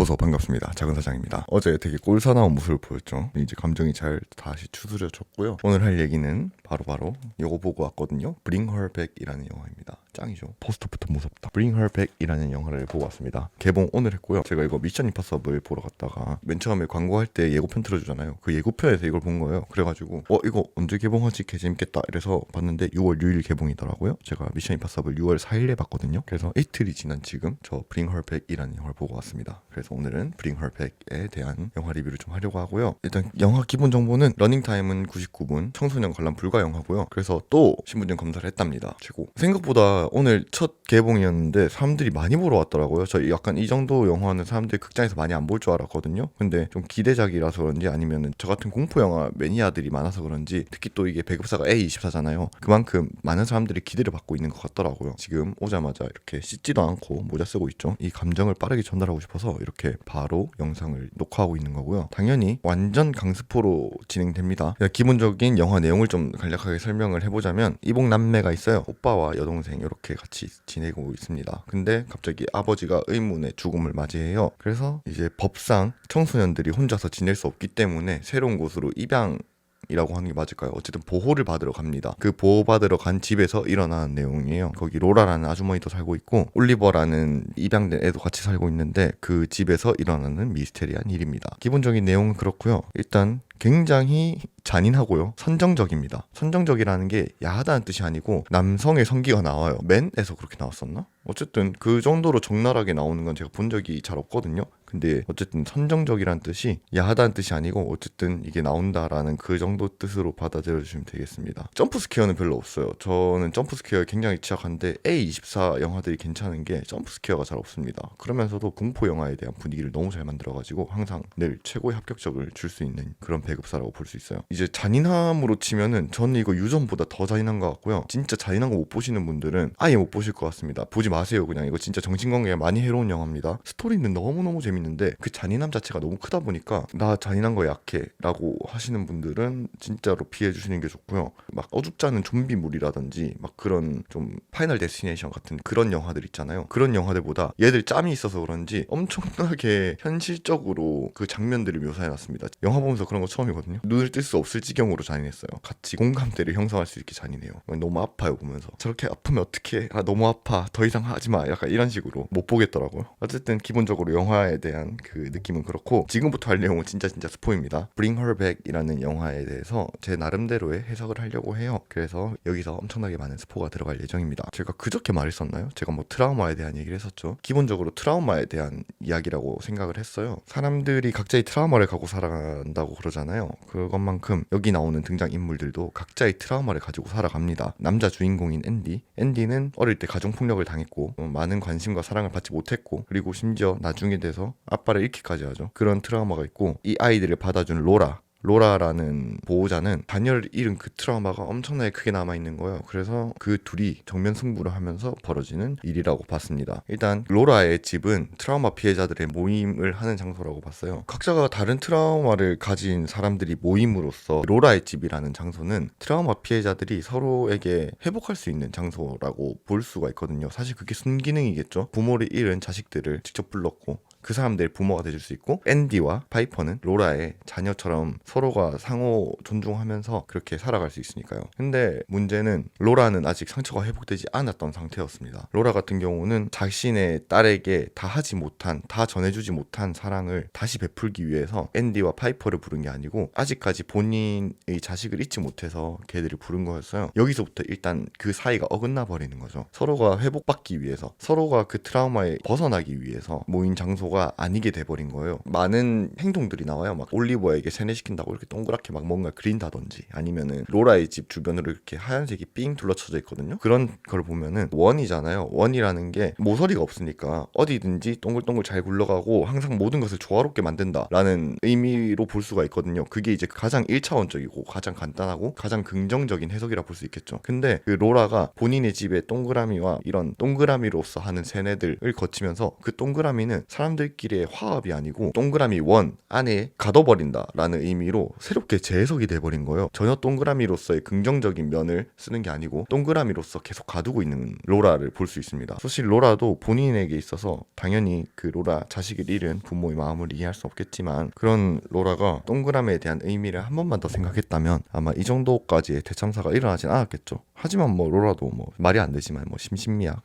보서 반갑습니다. 작은 사장입니다. 어제 되게 꼴사나운 모습을 보였죠. 이제 감정이 잘 다시 추스려졌고요. 오늘 할 얘기는 바로 이거 보고 왔거든요. Bring Her Back이라는 영화입니다. 짱이죠. 포스터부터 무섭다. Bring Her Back이라는 영화를 보고 왔습니다. 개봉 오늘 했고요. 제가 이거 미션 임파서블 보러 갔다가 맨 처음에 광고할 때 예고편 틀어주잖아요. 그 예고편에서 이걸 본 거예요. 그래가지고 이거 언제 개봉하지? 개 재밌겠다 이래서 봤는데 6월 6일 개봉이더라고요. 제가 미션 임파서블 6월 4일에 봤거든요. 그래서 이틀이 지난 지금 저 Bring Her Back이라는 영화를 보고 왔습니다. 그래서 오늘은 Bring Her Back에 대한 영화 리뷰를 좀 하려고 하고요. 일단 영화 기본 정보는 러닝타임은 99분, 청소년 관람 불가 영화고요. 그래서 또 신분증 검사를 했답니다. 최고. 생각보다 오늘 첫 개봉이었는데 사람들이 많이 보러 왔더라고요. 저 약간 이 정도 영화는 사람들이 극장에서 많이 안 볼 줄 알았거든요. 근데 좀 기대작이라서 그런지 아니면은 저 같은 공포 영화 매니아들이 많아서 그런지, 특히 또 이게 배급사가 A24잖아요. 그만큼 많은 사람들이 기대를 받고 있는 것 같더라고요. 지금 오자마자 이렇게 씻지도 않고 모자 쓰고 있죠. 이 감정을 빠르게 전달하고 싶어서 이렇게 바로 영상을 녹화하고 있는 거고요. 당연히 완전 강스포로 진행됩니다. 기본적인 영화 내용을 좀 간략하게 설명을 해보자면, 이복 남매가 있어요. 오빠와 여동생 이렇게 같이 지내고 있습니다. 근데 갑자기 아버지가 의문의 죽음을 맞이해요. 그래서 이제 법상 청소년들이 혼자서 지낼 수 없기 때문에 새로운 곳으로 입양이라고 하는 게 맞을까요? 어쨌든 보호를 받으러 갑니다. 그 보호받으러 간 집에서 일어나는 내용이에요. 거기 로라라는 아주머니도 살고 있고 올리버라는 입양된 애도 같이 살고 있는데 그 집에서 일어나는 미스테리한 일입니다. 기본적인 내용은 그렇고요. 일단 굉장히 잔인하고요. 선정적입니다. 선정적이라는 게 야하다는 뜻이 아니고 남성의 성기가 나와요. 맨에서 그렇게 나왔었나? 어쨌든 그 정도로 적나라하게 나오는 건 제가 본 적이 잘 없거든요. 근데 어쨌든 선정적이라는 뜻이 야하다는 뜻이 아니고 어쨌든 이게 나온다라는 그 정도 뜻으로 받아들여 주시면 되겠습니다. 점프 스퀘어는 별로 없어요. 저는 점프 스퀘어에 굉장히 취약한데 A24 영화들이 괜찮은 게 점프 스퀘어가 잘 없습니다. 그러면서도 공포 영화에 대한 분위기를 너무 잘 만들어가지고 항상 늘 최고의 합격적을 줄 수 있는 그런 배급사라고 볼 수 있어요. 이제 잔인함으로 치면은 저는 이거 유전보다 더 잔인한 것 같고요. 진짜 잔인한 거 못 보시는 분들은 아예 못 보실 것 같습니다. 보지 마세요. 그냥 이거 진짜 정신건강에 많이 해로운 영화입니다. 스토리는 너무너무 재밌는데 그 잔인함 자체가 너무 크다 보니까 나 잔인한 거 약해 라고 하시는 분들은 진짜로 피해 주시는 게 좋고요. 막 어줍지 않은 좀비물이라든지 막 그런 좀 파이널 데스티네이션 같은 그런 영화들 있잖아요. 그런 영화들보다 얘들 짬이 있어서 그런지 엄청나게 현실적으로 그 장면들을 묘사해놨습니다. 영화 보면서 그런 거 처음이거든요. 눈을 뜰 수 없을 지경으로 잔인했어요. 같이 공감대를 형성할 수 있게 잔인해요. 너무 아파요 보면서. 저렇게 아프면 어떡해, 아 너무 아파, 더 이상 하지마, 약간 이런 식으로 못 보겠더라고요. 어쨌든 기본적으로 영화에 대한 그 느낌은 그렇고, 지금부터 할 내용은 진짜 스포입니다. Bring Her Back이라는 영화에 대해서 제 나름대로의 해석을 하려고 해요. 그래서 여기서 엄청나게 많은 스포가 들어갈 예정입니다. 제가 그저께 말했었나요? 제가 뭐 트라우마에 대한 얘기를 했었죠. 기본적으로 트라우마에 대한 이야기라고 생각을 했어요. 사람들이 각자의 트라우마를 갖고 살아간다고 그러잖아요. 그것만큼 여기 나오는 등장인물들도 각자의 트라우마를 가지고 살아갑니다. 남자 주인공인 앤디는 어릴 때 가정폭력을 당했고 많은 관심과 사랑을 받지 못했고, 그리고 심지어 나중에 돼서 아빠를 잃기까지 하죠. 그런 트라우마가 있고, 이 아이들을 받아준 로라라는 보호자는 자녀를 잃은 그 트라우마가 엄청나게 크게 남아있는 거예요. 그래서 그 둘이 정면 승부를 하면서 벌어지는 일이라고 봤습니다. 일단 로라의 집은 트라우마 피해자들의 모임을 하는 장소라고 봤어요. 각자가 다른 트라우마를 가진 사람들이 모임으로써 로라의 집이라는 장소는 트라우마 피해자들이 서로에게 회복할 수 있는 장소라고 볼 수가 있거든요. 사실 그게 순기능이겠죠. 부모를 잃은 자식들을 직접 불렀고 그 사람들의 부모가 돼줄 수 있고, 앤디와 파이퍼는 로라의 자녀처럼 서로가 상호 존중하면서 그렇게 살아갈 수 있으니까요. 근데 문제는 로라는 아직 상처가 회복되지 않았던 상태였습니다. 로라 같은 경우는 자신의 딸에게 다 전해주지 못한 사랑을 다시 베풀기 위해서 앤디와 파이퍼를 부른 게 아니고 아직까지 본인의 자식을 잊지 못해서 걔들을 부른 거였어요. 여기서부터 일단 그 사이가 어긋나 버리는 거죠. 서로가 회복받기 위해서, 서로가 그 트라우마에 벗어나기 위해서 모인 장소가 아니게 돼버린 거예요. 많은 행동들이 나와요. 막 올리버에게 세뇌시킨다고 이렇게 동그랗게 막 뭔가 그린다든지, 아니면은 로라의 집 주변으로 이렇게 하얀색이 삥 둘러쳐져 있거든요. 그런 걸 보면은 원이잖아요. 원이라는 게 모서리가 없으니까 어디든지 동글동글 잘 굴러가고 항상 모든 것을 조화롭게 만든다라는 의미로 볼 수가 있거든요. 그게 이제 가장 1차원적이고 가장 간단하고 가장 긍정적인 해석이라 볼 수 있겠죠. 근데 그 로라가 본인의 집에 동그라미와 이런 동그라미로서 하는 세뇌들을 거치면서 그 동그라미는 사람들 사람들끼리의 화합이 아니고 동그라미 원 안에 가둬버린다 라는 의미로 새롭게 재해석이 돼버린 거예요. 전혀 동그라미로서의 긍정적인 면을 쓰는 게 아니고 동그라미로서 계속 가두고 있는 로라를 볼 수 있습니다. 사실 로라도 본인에게 있어서 당연히 그 로라 자식을 잃은 부모의 마음을 이해할 수 없겠지만, 그런 로라가 동그라미에 대한 의미를 한 번만 더 생각했다면 아마 이 정도까지의 대참사가 일어나진 않았겠죠. 하지만 뭐 로라도 뭐 말이 안 되지만 뭐 심신미약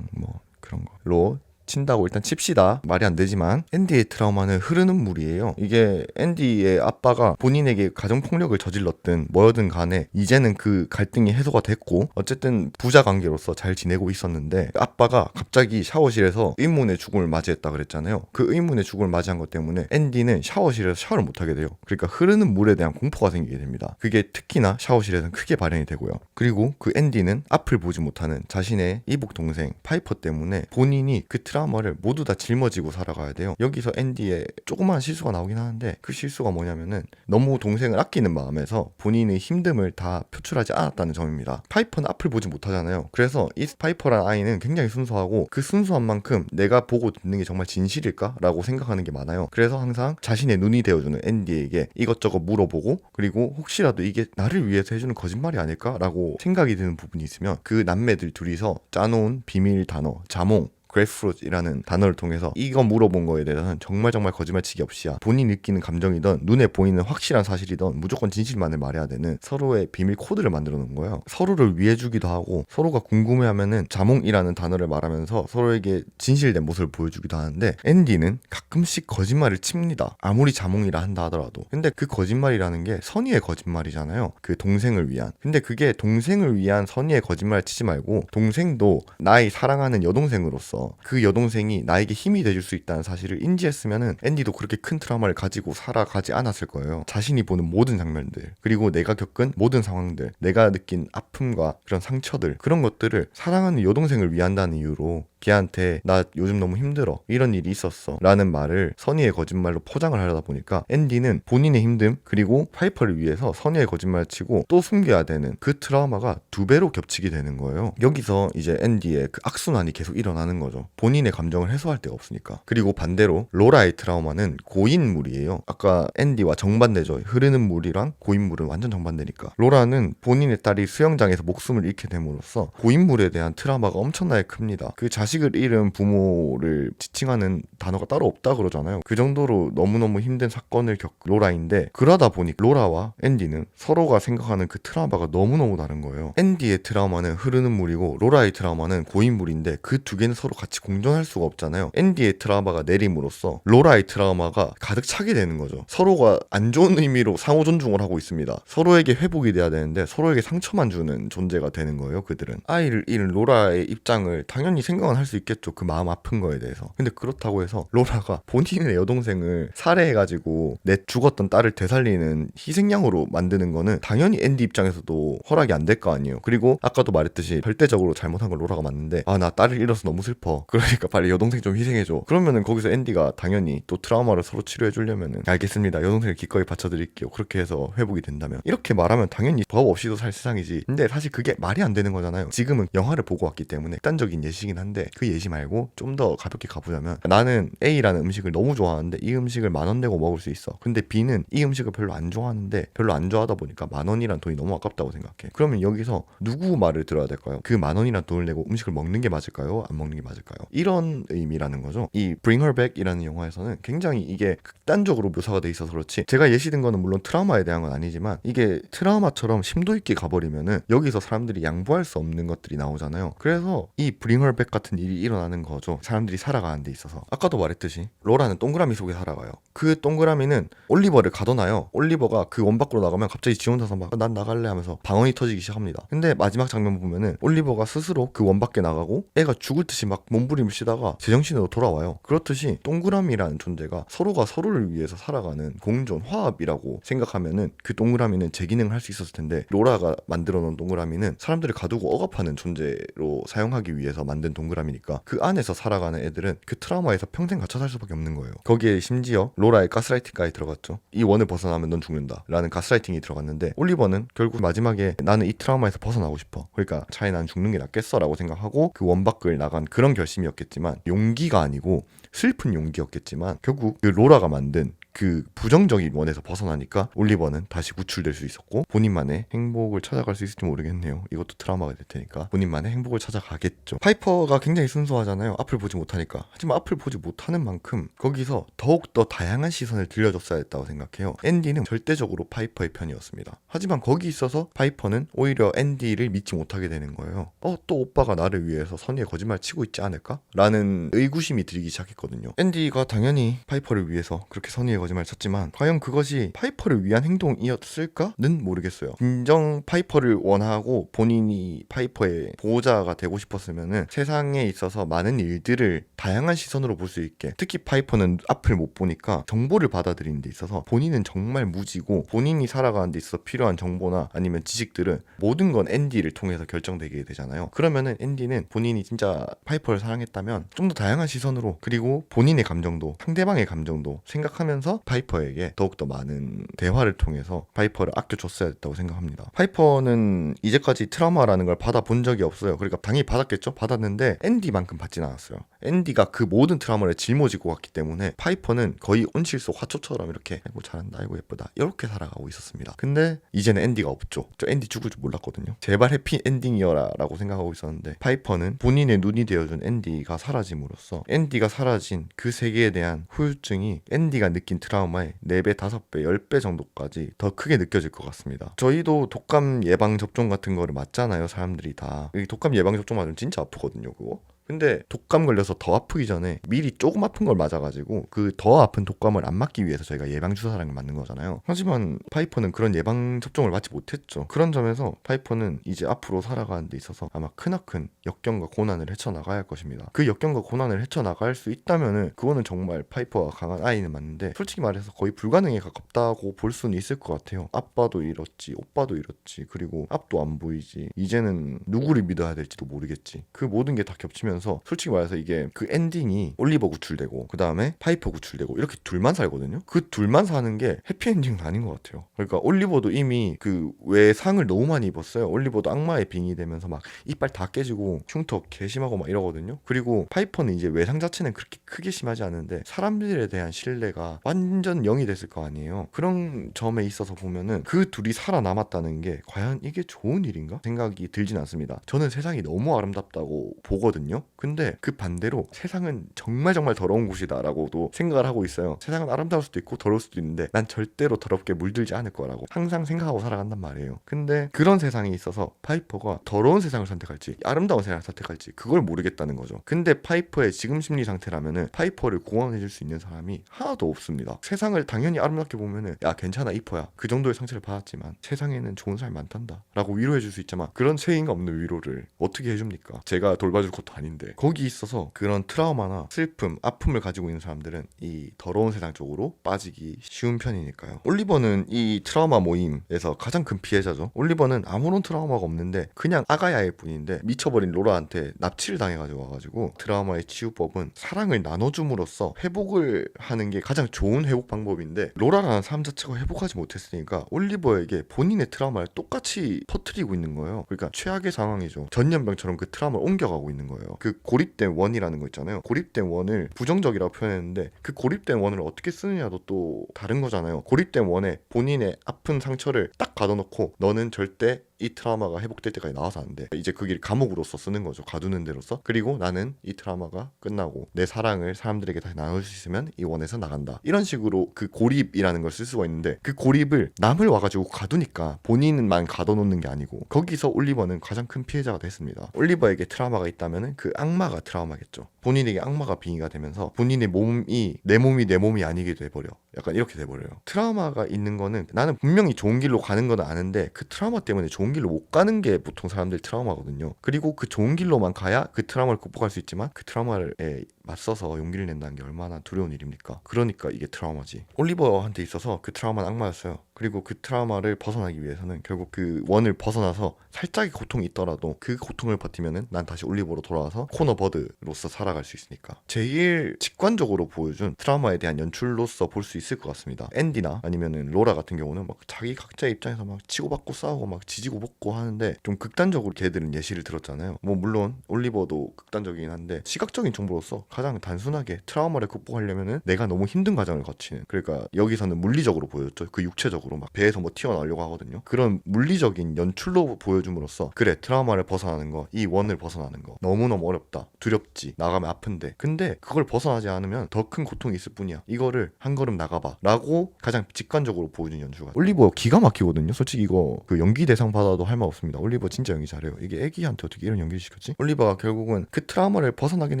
뭐 그런 거로 친다고 일단 칩시다. 말이 안 되지만 앤디의 트라우마는 흐르는 물이에요. 이게 앤디의 아빠가 본인에게 가정폭력을 저질렀든 뭐여든 간에 이제는 그 갈등이 해소가 됐고 어쨌든 부자 관계로서 잘 지내고 있었는데, 아빠가 갑자기 샤워실에서 의문의 죽음을 맞이했다 그랬잖아요. 그 의문의 죽음을 맞이한 것 때문에 앤디는 샤워실에서 샤워를 못하게 돼요. 그러니까 흐르는 물에 대한 공포가 생기게 됩니다. 그게 특히나 샤워실에서는 크게 발현이 되고요. 그리고 그 앤디는 앞을 보지 못하는 자신의 이복 동생 파이퍼 때문에 본인이 그 트라우마를 모두 다 짊어지고 살아가야 돼요. 여기서 앤디의 조그마한 실수가 나오긴 하는데, 그 실수가 뭐냐면은 너무 동생을 아끼는 마음에서 본인의 힘듦을 다 표출하지 않았다는 점입니다. 파이퍼는 앞을 보지 못하잖아요. 그래서 이 파이퍼라는 아이는 굉장히 순수하고 그 순수한 만큼 내가 보고 듣는 게 정말 진실일까? 라고 생각하는 게 많아요. 그래서 항상 자신의 눈이 되어주는 앤디에게 이것저것 물어보고, 그리고 혹시라도 이게 나를 위해서 해주는 거짓말이 아닐까? 라고 생각이 드는 부분이 있으면 그 남매들 둘이서 짜놓은 비밀 단어 자몽 그레이프루트이라는 단어를 통해서 이거 물어본 거에 대해서는 정말 거짓말치기 없이야 본인이 느끼는 감정이든 눈에 보이는 확실한 사실이든 무조건 진실만을 말해야 되는 서로의 비밀 코드를 만들어 놓은 거예요. 서로를 위해주기도 하고 서로가 궁금해하면은 자몽이라는 단어를 말하면서 서로에게 진실된 모습을 보여주기도 하는데, 앤디는 가끔씩 거짓말을 칩니다. 아무리 자몽이라 한다 하더라도. 근데 그 거짓말이라는 게 선의의 거짓말이잖아요. 그 동생을 위한. 근데 그게 동생을 위한 선의의 거짓말 치지 말고, 동생도 나의 사랑하는 여동생으로서 그 여동생이 나에게 힘이 돼줄 수 있다는 사실을 인지했으면은 앤디도 그렇게 큰 트라우마를 가지고 살아가지 않았을 거예요. 자신이 보는 모든 장면들, 그리고 내가 겪은 모든 상황들, 내가 느낀 아픔과 그런 상처들, 그런 것들을 사랑하는 여동생을 위한다는 이유로 걔한테 나 요즘 너무 힘들어 이런 일이 있었어 라는 말을 선의의 거짓말로 포장을 하려다 보니까 앤디는 본인의 힘듦 그리고 파이퍼를 위해서 선의의 거짓말을 치고 또 숨겨야 되는 그 트라우마가 두 배로 겹치게 되는 거예요. 여기서 이제 앤디의 그 악순환이 계속 일어나는 거죠. 본인의 감정을 해소할 데가 없으니까. 그리고 반대로 로라의 트라우마는 고인물이에요. 아까 앤디와 정반대죠. 흐르는 물이랑 고인물은 완전 정반대니까. 로라는 본인의 딸이 수영장에서 목숨을 잃게 됨으로써 고인물에 대한 트라우마가 엄청나게 큽니다. 그 자식을 잃은 부모를 지칭하는 단어가 따로 없다 그러잖아요. 그 정도로 너무너무 힘든 사건을 겪은 로라인데, 그러다 보니 로라와 앤디는 서로가 생각하는 그 트라우마가 너무너무 다른 거예요. 앤디의 트라우마는 흐르는 물이고 로라의 트라우마는 고인물인데 그 두 개는 서로 같이 공존할 수가 없잖아요. 앤디의 트라우마가 내림으로써 로라의 트라우마가 가득 차게 되는 거죠. 서로가 안 좋은 의미로 상호 존중을 하고 있습니다. 서로에게 회복이 돼야 되는데 서로에게 상처만 주는 존재가 되는 거예요. 그들은 아이를 잃은 로라의 입장을 당연히 생각은 할 수 있겠죠. 그 마음 아픈 거에 대해서. 근데 그렇다고 해서 로라가 본인의 여동생을 살해해가지고 내 죽었던 딸을 되살리는 희생양으로 만드는 거는 당연히 앤디 입장에서도 허락이 안 될 거 아니에요. 그리고 아까도 말했듯이 절대적으로 잘못한 건 로라가 맞는데, 아 나 딸을 잃어서 너무 슬퍼, 그러니까 빨리 여동생 좀 희생해줘. 그러면은 거기서 앤디가 당연히 또 트라우마를 서로 치료해 주려면은 알겠습니다, 여동생을 기꺼이 바쳐드릴게요, 그렇게 해서 회복이 된다면, 이렇게 말하면 당연히 법 없이도 살 세상이지. 근데 사실 그게 말이 안 되는 거잖아요. 지금은 영화를 보고 왔기 때문에 극단적인 예시긴 한데, 그 예시 말고 좀 더 가볍게 가보자면, 나는 A라는 음식을 너무 좋아하는데 이 음식을 10,000원 내고 먹을 수 있어. 근데 B는 이 음식을 별로 안 좋아하는데 별로 안 좋아하다 보니까 10,000원이란 돈이 너무 아깝다고 생각해. 그러면 여기서 누구 말을 들어야 될까요? 그 10,000원이란 돈을 내고 음식을 먹는 게 맞을까요? 안 먹는 게 맞을까요? 이런 의미라는 거죠. 이 Bring Her Back이라는 영화에서는 굉장히 이게 극단적으로 묘사가 돼 있어서 그렇지, 제가 예시든 거는 물론 트라우마에 대한 건 아니지만 이게 트라우마처럼 심도 있게 가버리면은 여기서 사람들이 양보할 수 없는 것들이 나오잖아요. 그래서 이 Bring Her Back 같은 일이 일어나는 거죠. 사람들이 살아가는 데 있어서. 아까도 말했듯이 로라는 동그라미 속에 살아가요. 그 동그라미는 올리버를 가둬놔요. 올리버가 그 원 밖으로 나가면 갑자기 지 혼자서 막 난 나갈래 하면서 방언이 터지기 시작합니다. 근데 마지막 장면 보면은 올리버가 스스로 그 원 밖에 나가고 애가 죽을 듯이 막 몸부림을 쉬다가 제정신으로 돌아와요. 그렇듯이 동그라미라는 존재가 서로가 서로를 위해서 살아가는 공존, 화합이라고 생각하면은 그 동그라미는 제 기능을 할 수 있었을 텐데, 로라가 만들어 놓은 동그라미는 사람들을 가두고 억압하는 존재로 사용하기 위해서 만든 동그라미니까 그 안에서 살아가는 애들은 그 트라우마에서 평생 갇혀 살 수밖에 없는 거예요. 거기에 심지어 로라의 가스라이팅까지 들어갔죠. 이 원을 벗어나면 넌 죽는다 라는 가스라이팅이 들어갔는데, 올리버는 결국 마지막에 나는 이 트라우마에서 벗어나고 싶어, 그러니까 차라리 난 죽는 게 낫겠어 라고 생각하고 그 원 밖을 나간 그런 결심이었겠지만, 용기가 아니고 슬픈 용기였겠지만 결국 그 로라가 만든 그 부정적인 원에서 벗어나니까 올리버는 다시 구출될 수 있었고 본인만의 행복을 찾아갈 수 있을지 모르겠네요. 이것도 트라우마가 될 테니까 본인만의 행복을 찾아가겠죠. 파이퍼가 굉장히 순수하잖아요. 앞을 보지 못하니까. 하지만 앞을 보지 못하는 만큼 거기서 더욱더 다양한 시선을 들려줬어야 했다고 생각해요. 앤디는 절대적으로 파이퍼의 편이었습니다. 하지만 거기 있어서 파이퍼는 오히려 앤디를 믿지 못하게 되는 거예요. 또 오빠가 나를 위해서 선의의 거짓말 치고 있지 않을까? 라는 의구심이 들기 시작했거든요. 앤디가 당연히 파이퍼를 위해서 그렇게 선의의 거짓말 쳤지만 과연 그것이 파이퍼를 위한 행동이었을까는 모르겠어요. 진정 파이퍼를 원하고 본인이 파이퍼의 보호자가 되고 싶었으면은 세상에 있어서 많은 일들을 다양한 시선으로 볼 수 있게, 특히 파이퍼는 앞을 못 보니까 정보를 받아들이는 데 있어서 본인은 정말 무지고 본인이 살아가는 데 있어서 필요한 정보나 아니면 지식들은 모든 건 앤디를 통해서 결정되게 되잖아요. 그러면은 앤디는 본인이 진짜 파이퍼를 사랑했다면 좀 더 다양한 시선으로, 그리고 본인의 감정도 상대방의 감정도 생각하면서 파이퍼에게 더욱더 많은 대화를 통해서 파이퍼를 아껴줬어야 했다고 생각합니다. 파이퍼는 이제까지 트라우마라는 걸 받아본 적이 없어요. 그러니까 당연히 받았겠죠? 받았는데 앤디만큼 받진 않았어요. 앤디가 그 모든 트라우마를 짊어지고 왔기 때문에 파이퍼는 거의 온실 속 화초처럼 이렇게 아이고 잘한다, 아이고 예쁘다 이렇게 살아가고 있었습니다. 근데 이제는 앤디가 없죠. 저 앤디 죽을 줄 몰랐거든요. 제발 해피 엔딩이어라 라고 생각하고 있었는데 파이퍼는 본인의 눈이 되어준 앤디가 사라짐으로써 앤디가 사라진 그 세계에 대한 후유증이 앤디가 느낀 트라우마의 4배, 5배, 10배 정도까지 더 크게 느껴질 것 같습니다. 저희도 독감 예방 접종 같은 거를 맞잖아요. 사람들이 다. 독감 예방 접종 맞으면 진짜 아프거든요, 그거. 근데 독감 걸려서 더 아프기 전에 미리 조금 아픈 걸 맞아가지고 그 더 아픈 독감을 안 맞기 위해서 저희가 예방주사라는 걸 맞는 거잖아요. 하지만 파이퍼는 그런 예방 접종을 맞지 못했죠. 그런 점에서 파이퍼는 이제 앞으로 살아가는 데 있어서 아마 크나큰 역경과 고난을 헤쳐나가야 할 것입니다. 그 역경과 고난을 헤쳐나갈 수 있다면은 그거는 정말 파이퍼가 강한 아이는 맞는데 솔직히 말해서 거의 불가능에 가깝다고 볼 수는 있을 것 같아요. 아빠도 잃었지, 오빠도 잃었지, 그리고 앞도 안 보이지, 이제는 누구를 믿어야 될지도 모르겠지. 그 모든 게 다 겹치면서 솔직히 말해서 이게 그 엔딩이 올리버 구출되고 그 다음에 파이퍼 구출되고 이렇게 둘만 살거든요. 그 둘만 사는 게 해피엔딩은 아닌 것 같아요. 그러니까 올리버도 이미 그 왜 상을 너무 많이 입었어요. 올리버도 악마의 빙이 되면서 막 이빨 다 깨지고 흉터 개심하고 막 이러거든요. 그리고 파이퍼는 이제 외상 자체는 그렇게 크게 심하지 않은데 사람들에 대한 신뢰가 완전 0이 됐을 거 아니에요. 그런 점에 있어서 보면은 그 둘이 살아남았다는 게 과연 이게 좋은 일인가 생각이 들진 않습니다. 저는 세상이 너무 아름답다고 보거든요. 근데 그 반대로 세상은 정말 정말 더러운 곳이다 라고도 생각을 하고 있어요. 세상은 아름다울 수도 있고 더러울 수도 있는데 난 절대로 더럽게 물들지 않을 거라고 항상 생각하고 살아간단 말이에요. 근데 그런 세상에 있어서 파이퍼가 더러운 세상을 선택할지 아름다운 세상을 선택할지 그걸 모르겠다는 거죠. 근데 파이퍼의 지금 심리 상태라면은 파이퍼를 구원해줄 수 있는 사람이 하나도 없습니다. 세상을 당연히 아름답게 보면은 야 괜찮아 이퍼야, 그 정도의 상처를 받았지만 세상에는 좋은 사람이 많단다 라고 위로해줄 수 있지만 그런 책임감 없는 위로를 어떻게 해줍니까? 제가 돌봐줄 것도 아닌데. 거기 있어서 그런 트라우마나 슬픔, 아픔을 가지고 있는 사람들은 이 더러운 세상 쪽으로 빠지기 쉬운 편이니까요. 올리버는 이 트라우마 모임에서 가장 큰 피해자죠. 올리버는 아무런 트라우마가 없는데 그냥 아가야일 뿐인데 미쳐버린 로라한테 납치를 당해가지고 와가지고 트라우마의 치유법은 사랑을 나눠줌으로써 회복을 하는 게 가장 좋은 회복 방법인데 로라라는 사람 자체가 회복하지 못했으니까 올리버에게 본인의 트라우마를 똑같이 퍼뜨리고 있는 거예요. 그러니까 최악의 상황이죠. 전염병처럼 그 트라우마를 옮겨가고 있는 거예요. 그 고립된 원이라는 거 있잖아요. 고립된 원을 부정적이라고 표현했는데 그 고립된 원을 어떻게 쓰느냐도 또 다른 거잖아요. 고립된 원에 본인의 아픈 상처를 딱 가둬놓고 너는 절대 이 트라우마가 회복될 때까지 나와서 안 돼. 이제 그 길 감옥으로서 쓰는 거죠. 가두는 데로서. 그리고 나는 이 트라우마가 끝나고 내 사랑을 사람들에게 다시 나눌 수 있으면 이 원에서 나간다. 이런 식으로 그 고립이라는 걸 쓸 수가 있는데 그 고립을 남을 와가지고 가두니까 본인만 가둬놓는 게 아니고 거기서 올리버는 가장 큰 피해자가 됐습니다. 올리버에게 트라우마가 있다면 그 악마가 트라우마겠죠. 본인에게 악마가 빙의가 되면서 본인의 몸이 내 몸이 아니게 돼버려. 약간 이렇게 돼버려요. 트라우마가 있는 거는 나는 분명히 좋은 길로 가는 건 아는데 그 트라우마 때문에 좋은 길로 못 가는 게 보통 사람들 트라우마거든요. 그리고 그 좋은 길로만 가야 그 트라우마를 극복할 수 있지만 그 트라우마에 맞서서 용기를 낸다는 게 얼마나 두려운 일입니까? 그러니까 이게 트라우마지. 올리버한테 있어서 그 트라우마는 악마였어요. 그리고 그 트라우마를 벗어나기 위해서는 결국 그 원을 벗어나서 살짝의 고통이 있더라도 그 고통을 버티면은 난 다시 올리버로 돌아와서 코너버드로서 살아갈 수 있으니까. 제일 직관적으로 보여준 트라우마에 대한 연출로서 볼 수 있을 것 같습니다. 앤디나 아니면은 로라 같은 경우는 막 자기 각자의 입장에서 막 치고받고 싸우고 막 지지고 볶고 하는데 좀 극단적으로 걔들은 예시를 들었잖아요. 뭐 물론 올리버도 극단적이긴 한데 시각적인 정보로서 가장 단순하게 트라우마를 극복하려면은 내가 너무 힘든 과정을 거치는, 그러니까 여기서는 물리적으로 보였죠. 그 육체적으로 막 배에서 뭐 튀어나오려고 하거든요. 그런 물리적인 연출로 보여줌으로써 그래, 트라우마를 벗어나는 거, 이 원을 벗어나는 거 너무너무 어렵다, 두렵지, 나가면 아픈데, 근데 그걸 벗어나지 않으면 더 큰 고통이 있을 뿐이야, 이거를 한 걸음 나가봐 라고 가장 직관적으로 보여준 연주가 올리버 기가 막히거든요. 솔직히 이거 그 연기 대상 받아도 할 말 없습니다. 올리버 진짜 연기 잘해요. 이게 애기한테 어떻게 이런 연기를 시켰지? 올리버가 결국은 그 트라우마를 벗어나긴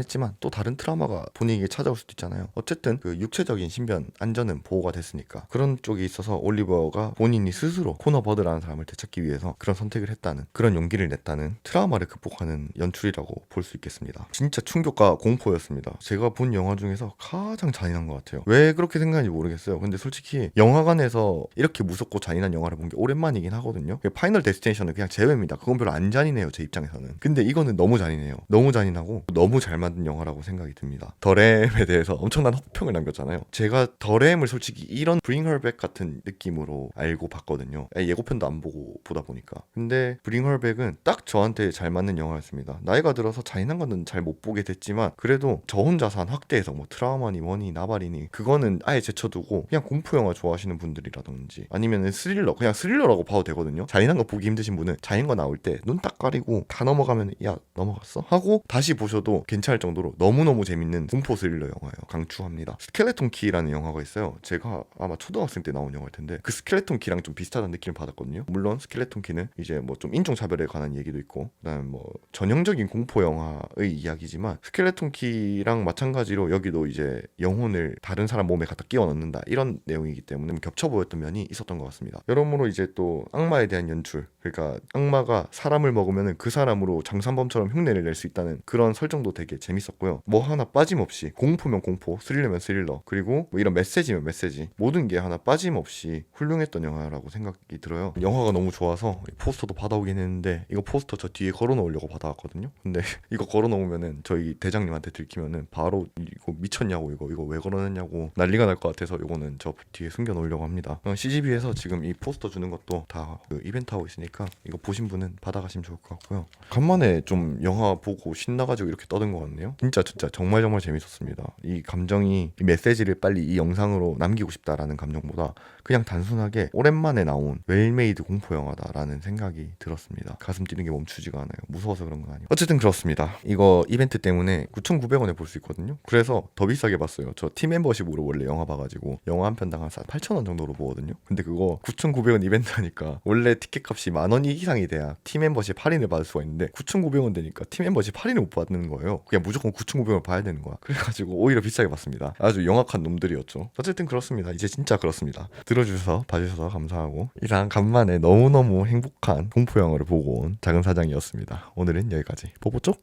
했지만 또 다른 트라우마가 본인에게 찾아올 수도 있잖아요. 어쨌든 그 육체적인 신변 안전은 보호가 됐으니까 그런 쪽에 있어서 올리버가 본인이 스스로 코너 버드라는 사람을 되찾기 위해서 그런 선택을 했다는, 그런 용기를 냈다는, 트라우마를 극복하는 연출이라고 볼 수 있겠습니다. 진짜 충격과 공포였습니다. 제가 본 영화 중에서 가장 잔인한 것 같아요. 왜 그렇게 생각하는지 모르겠어요. 근데 솔직히 영화관에서 이렇게 무섭고 잔인한 영화를 본 게 오랜만이긴 하거든요. 파이널 데스티네이션은 그냥 제외입니다. 그건 별로 안 잔인해요, 제 입장에서는. 근데 이거는 너무 잔인해요. 너무 잔인하고 너무 잘 만든 영화라고 생각이 듭니다. 더램에 대해서 엄청난 혹평을 남겼잖아요. 제가 더램을 솔직히 이런 Bring Her Back 같은 느낌으로 알고 봤거든요. 예고편도 안 보고 보다 보니까. 근데 Bring Her Back은 딱 저한테 잘 맞는 영화였습니다. 나이가 들어서 잔인한 거는 잘 못 보게 됐지만 그래도 저 혼자서 한 확대해서 뭐 트라우마니 뭐니 나발이니 그거는 아예 제쳐두고 그냥 공포 영화 좋아하시는 분들이라든지 아니면은 스릴러, 그냥 스릴러라고 봐도 되거든요. 잔인한 거 보기 힘드신 분은 잔인한 거 나올 때 눈 딱 가리고 다 넘어가면 야 넘어갔어? 하고 다시 보셔도 괜찮을 정도로 너무너무 재밌는 공포 스릴러 영화예요. 강추합니다. 스켈레톤 키라는 영화가 있어요. 제가 아마 초등학생 때 나온 영화일 텐데 그 스켈레톤 키랑 좀 비슷하다는 느낌을 받았거든요. 물론 스켈레톤 키는 이제 뭐 좀 인종차별에 관한 얘기도 있고 그다음에 뭐 전형적인 공포 영화의 이야기지만 스켈레톤 키랑 마찬가지로 여기도 이제 영혼을 다른 사람 몸에 갖다 끼워 넣는다 이런 내용이기 때문에 겹쳐 보였던 면이 있었던 것 같습니다. 여러모로 이제 또 악마에 대한 연출, 그러니까 악마가 사람을 먹으면 그 사람으로 장산범처럼 흉내를 낼 수 있다는 그런 설정도 되게 재밌었고요. 뭐 하나 빠짐없이 공포면 공포, 스릴러면 스릴러, 그리고 뭐 이런 메시지면 메시지, 모든 게 하나 빠짐없이 훌륭했던 영화라고 생각이 들어요. 영화가 너무 좋아서 포스터도 받아오긴 했는데 이거 포스터 저 뒤에 걸어 놓으려고 받아왔거든요. 근데 이거 걸어 놓으면은 저희 대장님한테 들키면은 바로 이거 미쳤냐고, 이거 왜 걸어놨냐고 난리가 날 것 같아서 이거는 저 뒤에 숨겨 놓으려고 합니다. CGV에서 지금 이 포스터 주는 것도 다 그 이벤트 하고 있으니까 이거 보신 분은 받아가시면 좋을 것 같고요. 간만에 좀 영화 보고 신나가지고 이렇게 떠든 것 같네요. 진짜 정말 재밌었습니다. 이 감정이, 이 메시지를 빨리 이 영상으로 남기고 싶다라는 감정보다 그냥 단순하게 오랜만에 나온 웰메이드 공포 영화다라는 생각이 들었습니다. 가슴 뛰는 게 멈추지가 않아요. 무서워서 그런 건 아니고. 어쨌든 그렇습니다. 이거 이벤트 때문에 9,900원에 볼 수 있거든요. 그래서 더 비싸게 봤어요. 저 팀 멤버십으로 원래 영화 봐가지고 영화 한 편당 한 8,000원 정도로 보거든요. 근데 그거 9,900원 이벤트 하니까 원래 티켓 값이 10,000원 이상이 돼야 팀 멤버십 할인을 받을 수가 있는데 9,900원 되니까 팀 멤버십 할인을 못 받는 거예요. 그냥 무조건 9,900원 봐야 되는 거야. 그래가지고 오히려 비싸게 봤습니다. 아주 영악한 놈들이었죠. 어쨌든 그렇습니다. 이제 진짜 그렇습니다. 들어주셔서 봐주셔서 감사하고, 이상 간만에 너무너무 행복한 공포 영화를 보고 온 작은 사장이었습니다. 오늘은 여기까지. 보보 쪽.